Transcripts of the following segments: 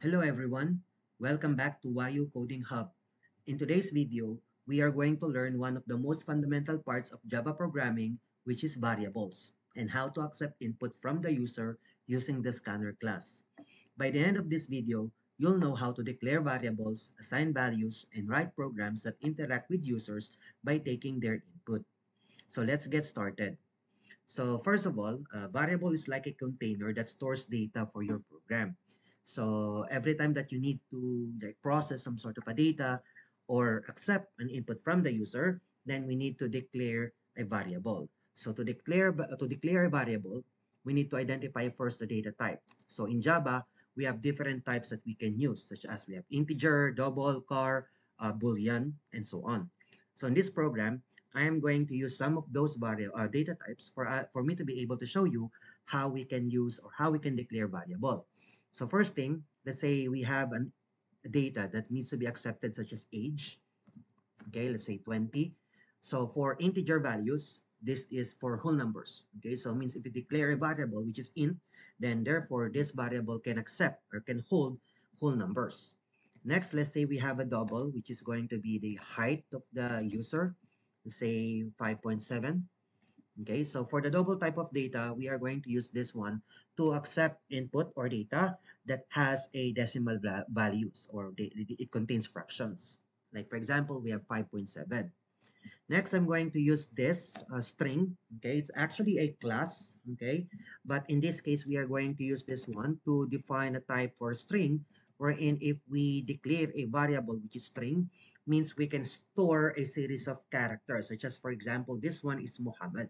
Hello everyone, welcome back to YU Coding Hub. In today's video, we are going to learn one of the most fundamental parts of Java programming, which is variables, and how to accept input from the user using the scanner class. By the end of this video, you'll know how to declare variables, assign values, and write programs that interact with users by taking their input. So let's get started. So first of all, a variable is like a container that stores data for your program. So every time that you need to process some sort of a data or accept an input from the user, then we need to declare a variable. So to declare a variable, we need to identify first the data type. So in Java, we have different types that we can use, such as we have integer, double, char, boolean, and so on. So in this program, I am going to use some of those data types for me to be able to show you how we can use or how we can declare variable. So first thing, let's say we have data that needs to be accepted such as age. Okay, let's say 20. So for integer values, this is for whole numbers. Okay, so it means if you declare a variable which is int, then therefore this variable can accept or can hold whole numbers. Next, let's say we have a double, which is going to be the height of the user, let's say 5.7. Okay, so for the double type of data, we are going to use this one to accept input or data that has a decimal values or it contains fractions. Like for example, we have 5.7. Next, I'm going to use this string. Okay, it's actually a class. Okay, but in this case, we are going to use this one to define a type for string, wherein if we declare a variable which is string, means we can store a series of characters, such as for example, this one is Muhammad.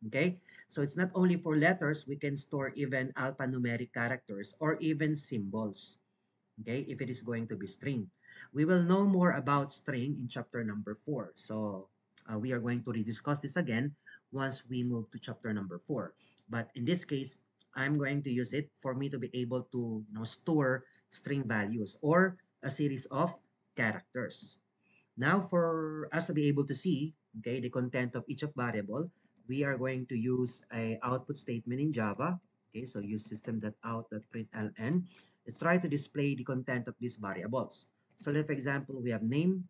Okay, so it's not only for letters, we can store even alphanumeric characters or even symbols. Okay, if it is going to be string. We will know more about string in chapter number 4. So we are going to rediscuss this again once we move to chapter number 4. But in this case, I'm going to use it for me to be able to store string values or a series of characters. Now for us to be able to see the content of each of variable, we are going to use a output statement in Java. Okay, so use system.out.println. Let's try to display the content of these variables. So let for example, we have name.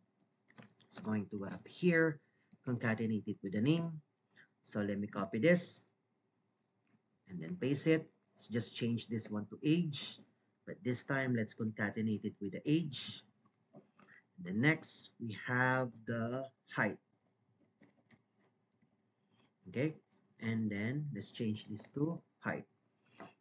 It's going to have here, concatenate it with the name. So let me copy this and then paste it. Let's just change this one to age. But this time, let's concatenate it with the age. And then next, we have the height. Okay, and then let's change this to height.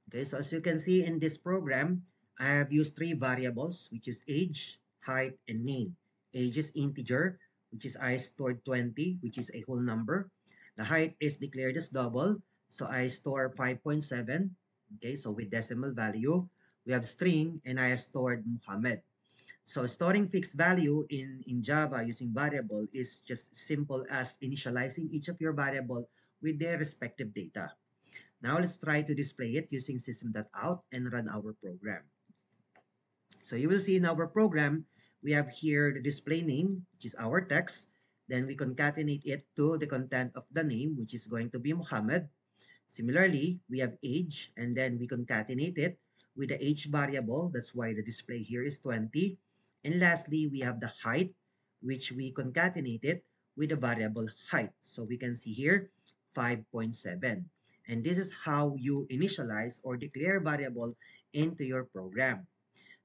Okay, so as you can see in this program, I have used three variables, which is age, height, and name. Age is integer, which is I stored 20, which is a whole number. The height is declared as double, so I store 5.7. Okay, so with decimal value, we have string, and I stored Muhammad. So storing fixed value in Java using variable is just simple as initializing each of your variable with their respective data. Now let's try to display it using system.out and run our program. So you will see in our program, we have here the display name, which is our text. Then we concatenate it to the content of the name, which is going to be Muhammad. Similarly, we have age, and then we concatenate it with the age variable. That's why the display here is 20. And lastly, we have the height, which we concatenate it with the variable height. So we can see here 5.7. And this is how you initialize or declare variable into your program.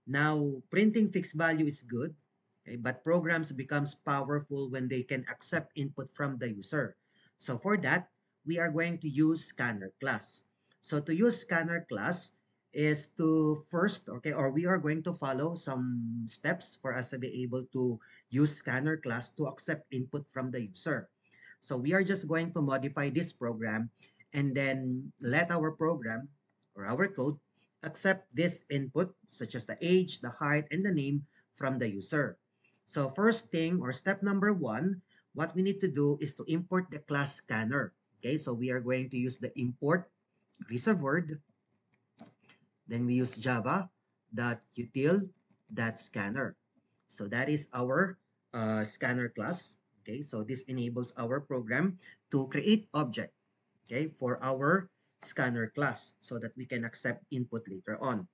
Now, printing fixed value is good, okay, but programs becomes powerful when they can accept input from the user. So for that, we are going to use scanner class. So to use scanner class is to first, okay, or we are going to follow some steps for us to be able to use scanner class to accept input from the user. So we are just going to modify this program and then let our program or our code accept this input such as the age, the height, and the name from the user. So first thing or step number 1, what we need to do is to import the class scanner. Okay, so we are going to use the import reserve word. Then we use java.util.scanner. So that is our scanner class. Okay, so this enables our program to create object, okay, for our scanner class so that we can accept input later on.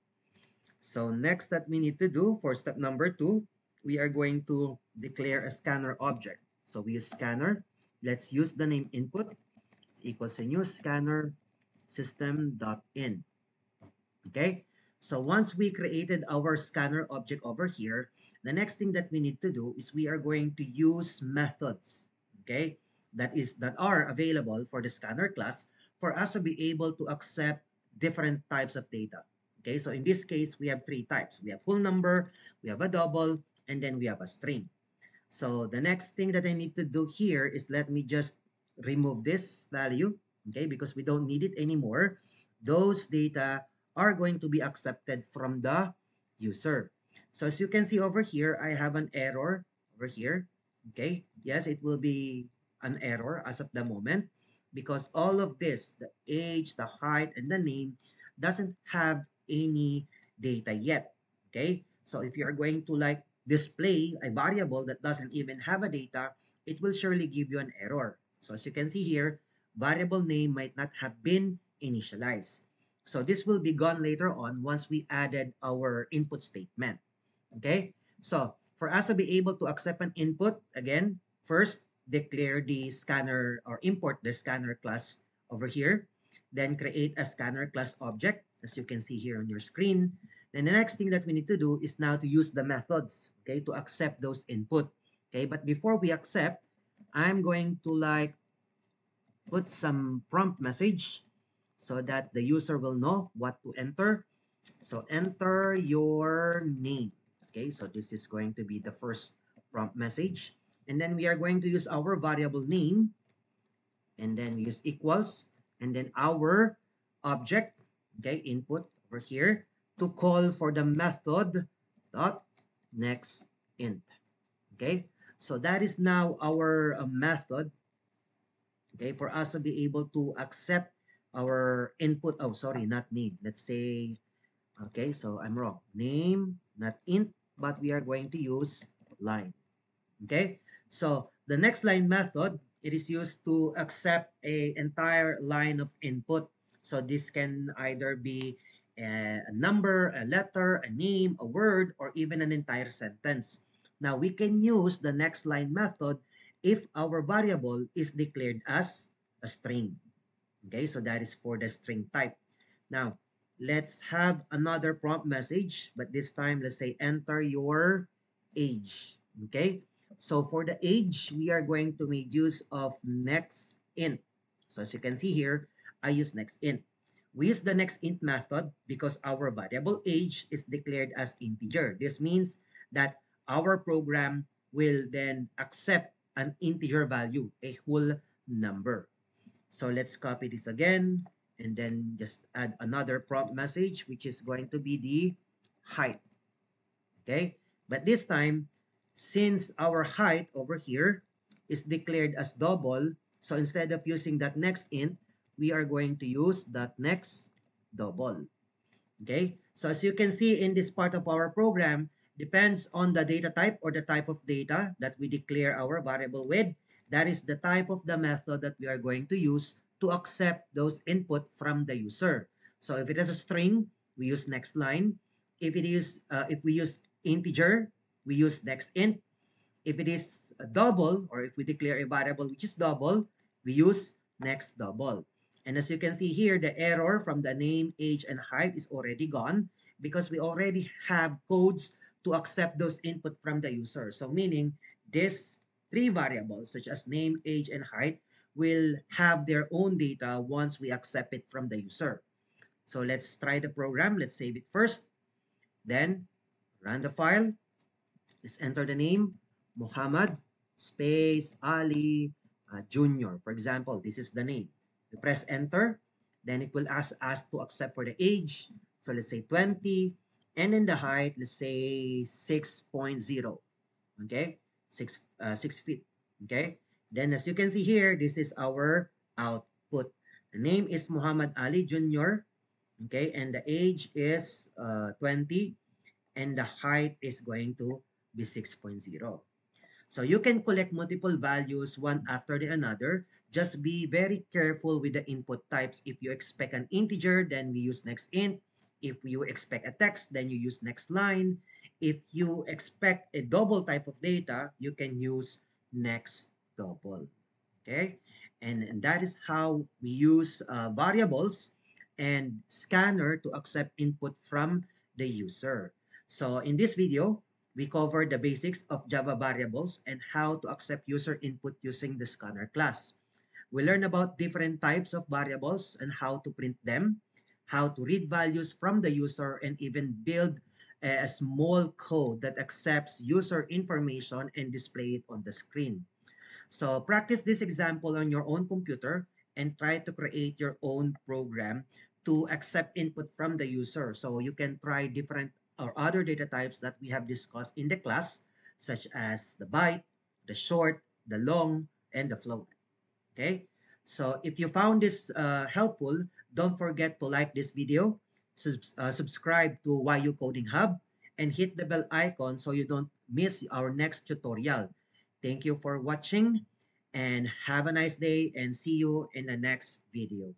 So next that we need to do for step number 2, we are going to declare a scanner object. So we use scanner. Let's use the name input. It's equals to new scanner system.in. Okay, so once we created our scanner object over here, the next thing that we need to do is we are going to use methods, okay, that are available for the scanner class for us to be able to accept different types of data. Okay, so in this case, we have three types. We have full number, we have a double, and then we have a string. So the next thing that I need to do here is let me just remove this value, okay, because we don't need it anymore. Those data are going to be accepted from the user. So as you can see over here, I have an error over here, okay. Yes, it will be an error as of the moment because all of this, the age, the height, and the name doesn't have any data yet, okay. So if you are going to like display a variable that doesn't even have a data, it will surely give you an error. So as you can see here, variable name might not have been initialized. So this will be gone later on once we added our input statement. Okay, so for us to be able to accept an input, again, first declare the scanner or import the scanner class over here, then create a scanner class object, as you can see here on your screen. Then the next thing that we need to do is now to use the methods, okay, to accept those input. Okay, but before we accept, I'm going to like put some prompt message so that the user will know what to enter. So enter your name. Okay, so this is going to be the first prompt message. And then we are going to use our variable name, and then we use equals, and then our object, okay, input over here to call for the method dot next int. Okay, so that is now our method, okay, for us to be able to accept our input. Oh, sorry, not name. Let's say, okay, so I'm wrong. Name, not int, but we are going to use line. Okay, so the next line method, it is used to accept a entire line of input. So this can either be a number, a letter, a name, a word, or even an entire sentence. Now we can use the next line method if our variable is declared as a string. Okay, so that is for the string type. Now, let's have another prompt message, but this time, let's say enter your age. Okay, so for the age, we are going to make use of next int. So as you can see here, I use next int. We use the next int method because our variable age is declared as integer. This means that our program will then accept an integer value, a whole number. So let's copy this again and then just add another prompt message, which is going to be the height. Okay, but this time, since our height over here is declared as double, so instead of using that next int, we are going to use that next double. Okay, so as you can see in this part of our program, depends on the data type or the type of data that we declare our variable with. That is the type of the method that we are going to use to accept those input from the user. So if it is a string, we use next line. If we use integer, we use next int. If it is a double, or if we declare a variable which is double, we use next double. And as you can see here, the error from the name, age, and height is already gone because we already have codes to accept those input from the user. So meaning these three variables such as name, age, and height will have their own data once we accept it from the user. So let's try the program. Let's save it first. Then run the file. Let's enter the name, Muhammad space Ali Junior. For example, this is the name. We press enter, then it will ask us to accept for the age. So let's say 20, and in the height, let's say 6.0. Okay, 6 feet. Okay, then as you can see here, this is our output. The name is Muhammad Ali Junior. Okay, and the age is 20, and the height is going to be 6.0. So you can collect multiple values one after the another. Just be very careful with the input types. If you expect an integer, then we use next int. If you expect a text, then you use next line. If you expect a double type of data, you can use next double. Okay, and that is how we use variables and scanner to accept input from the user. So in this video, we covered the basics of Java variables and how to accept user input using the scanner class. We learn about different types of variables and how to print them, how to read values from the user, and even build a small code that accepts user information and display it on the screen. So practice this example on your own computer and try to create your own program to accept input from the user. So you can try different or other data types that we have discussed in the class, such as the byte, the short, the long, and the float. Okay, so if you found this helpful, don't forget to like this video, subscribe to YU Coding Hub, and hit the bell icon so you don't miss our next tutorial. Thank you for watching and have a nice day and see you in the next video.